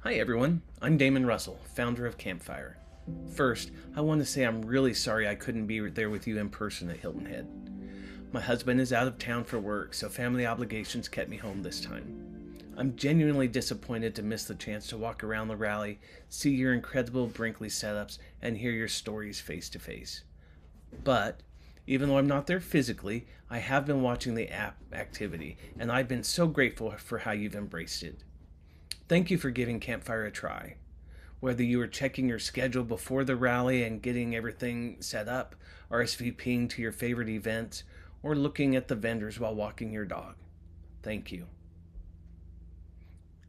Hi everyone, I'm Damon Russell, founder of Campfyre. First, I want to say I'm really sorry I couldn't be there with you in person at Hilton Head. My husband is out of town for work, so family obligations kept me home this time. I'm genuinely disappointed to miss the chance to walk around the rally, see your incredible Brinkley setups, and hear your stories face to face. But, even though I'm not there physically, I have been watching the app activity, and I've been so grateful for how you've embraced it. Thank you for giving Campfyre a try. Whether you were checking your schedule before the rally and getting everything set up, RSVPing to your favorite events, or looking at the vendors while walking your dog. Thank you.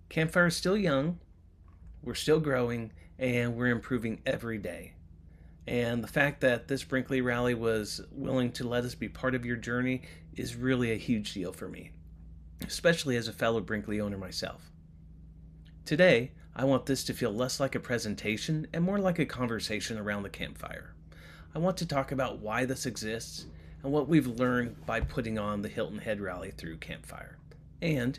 Campfyre is still young, we're still growing, and we're improving every day. And the fact that this Brinkley rally was willing to let us be part of your journey is really a huge deal for me, especially as a fellow Brinkley owner myself. Today, I want this to feel less like a presentation and more like a conversation around the campfire. I want to talk about why this exists and what we've learned by putting on the Hilton Head rally through Campfyre. And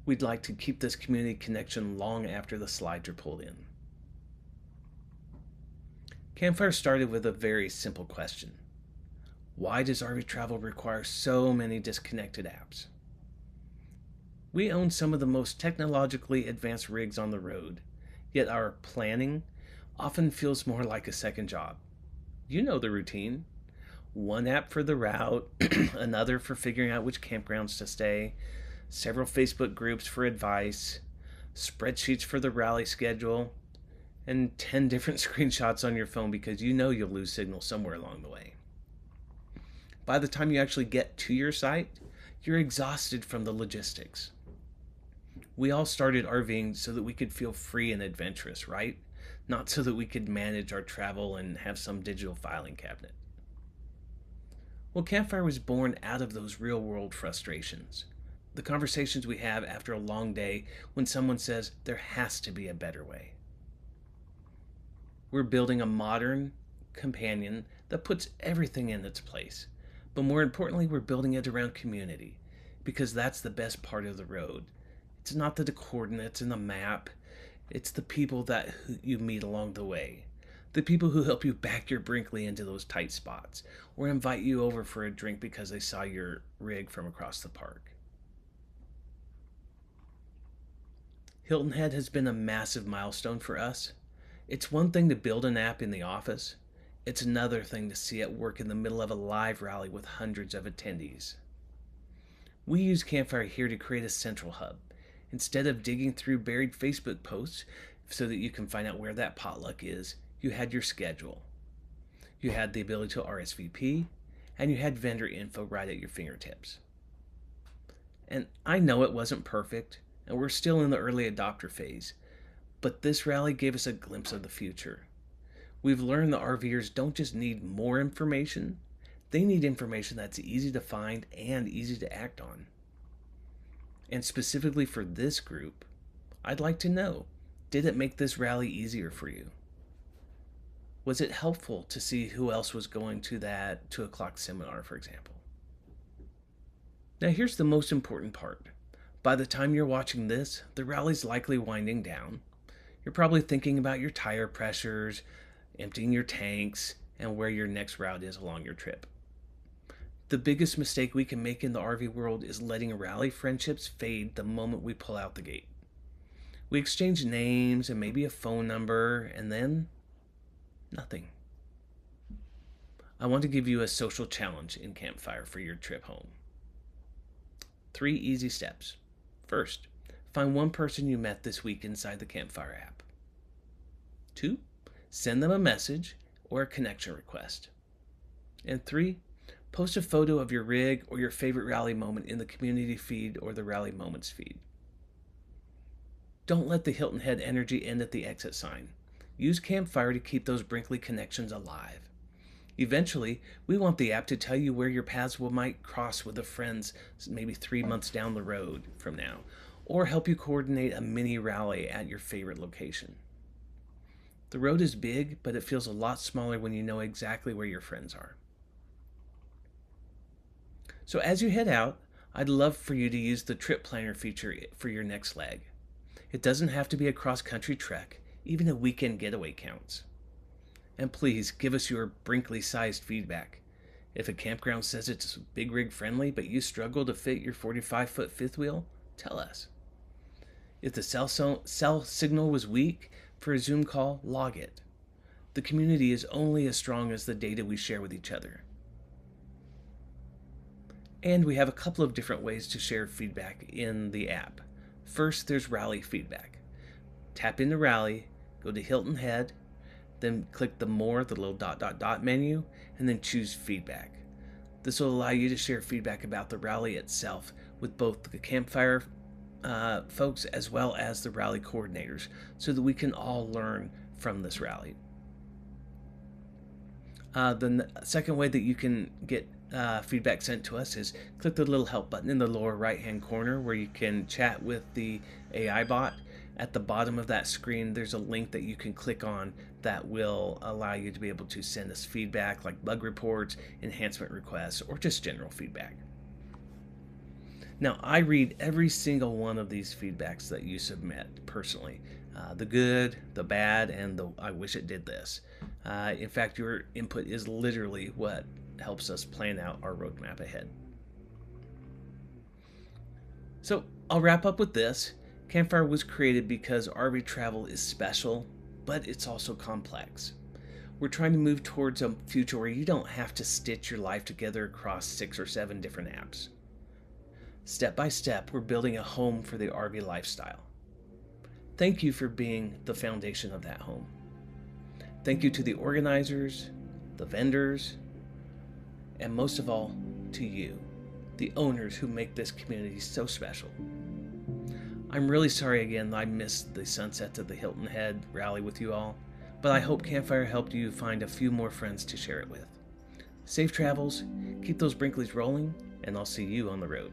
we'd like to keep this community connection long after the slides are pulled in. Campfyre started with a very simple question. Why does RV travel require so many disconnected apps? We own some of the most technologically advanced rigs on the road, yet our planning often feels more like a second job. You know the routine. One app for the route, another for figuring out which campgrounds to stay, several Facebook groups for advice, spreadsheets for the rally schedule, and 10 different screenshots on your phone because you know you'll lose signal somewhere along the way. By the time you actually get to your site, you're exhausted from the logistics. We all started RVing so that we could feel free and adventurous, right? Not so that we could manage our travel and have some digital filing cabinet. Well, Campfyre was born out of those real world frustrations. The conversations we have after a long day when someone says there has to be a better way. We're building a modern companion that puts everything in its place. But more importantly, we're building it around community because that's the best part of the road. It's not the coordinates and the map. It's the people that you meet along the way. The people who help you back your Brinkley into those tight spots or invite you over for a drink because they saw your rig from across the park. Hilton Head has been a massive milestone for us. It's one thing to build an app in the office. It's another thing to see it work in the middle of a live rally with hundreds of attendees. We use Campfyre here to create a central hub. Instead of digging through buried Facebook posts so that you can find out where that potluck is, you had your schedule. You had the ability to RSVP, and you had vendor info right at your fingertips. And I know it wasn't perfect, and we're still in the early adopter phase, but this rally gave us a glimpse of the future. We've learned that RVers don't just need more information, they need information that's easy to find and easy to act on. And specifically for this group, I'd like to know, did it make this rally easier for you? Was it helpful to see who else was going to that 2 o'clock seminar, for example? Now here's the most important part. By the time you're watching this, the rally's likely winding down. You're probably thinking about your tire pressures, emptying your tanks, and where your next route is along your trip. The biggest mistake we can make in the RV world is letting rally friendships fade the moment we pull out the gate. We exchange names and maybe a phone number, and then nothing. I want to give you a social challenge in Campfyre for your trip home. 3 easy steps. First, find one person you met this week inside the Campfyre app. 2, send them a message or a connection request. And 3, post a photo of your rig or your favorite rally moment in the community feed or the Rally Moments feed. Don't let the Hilton Head energy end at the exit sign. Use Campfyre to keep those Brinkley connections alive. Eventually, we want the app to tell you where your paths might cross with a friend's maybe 3 months down the road from now, or help you coordinate a mini rally at your favorite location. The road is big, but it feels a lot smaller when you know exactly where your friends are. So as you head out, I'd love for you to use the trip planner feature for your next leg. It doesn't have to be a cross-country trek. Even a weekend getaway counts. And please give us your Brinkley-sized feedback. If a campground says it's big rig friendly, but you struggle to fit your 45-foot fifth wheel, tell us. If the cell signal was weak for a Zoom call, log it. The community is only as strong as the data we share with each other. And we have a couple of different ways to share feedback in the app. First, there's Rally feedback. Tap into Rally, go to Hilton Head, then click the More, the little dot menu, and then choose Feedback. This will allow you to share feedback about the rally itself with both the campfire folks as well as the rally coordinators, so that we can all learn from this rally. Then the second way that you can get feedback sent to us is click the little help button in the lower right hand corner where you can chat with the AI bot. At the bottom of that screen, there's a link that you can click on that will allow you to be able to send us feedback like bug reports, enhancement requests, or just general feedback. Now, I read every single one of these feedbacks that you submit personally. The good, the bad, and the I wish it did this. In fact, your input is literally what helps us plan out our roadmap ahead. So I'll wrap up with this. Campfire was created because RV travel is special, but it's also complex. We're trying to move towards a future where you don't have to stitch your life together across 6 or 7 different apps. Step by step, we're building a home for the RV lifestyle. Thank you for being the foundation of that home. Thank you to the organizers, the vendors, and most of all, to you, the owners who make this community so special. I'm really sorry again that I missed the sunsets of the Hilton Head rally with you all, but I hope Campfire helped you find a few more friends to share it with. Safe travels, keep those Brinkleys rolling, and I'll see you on the road.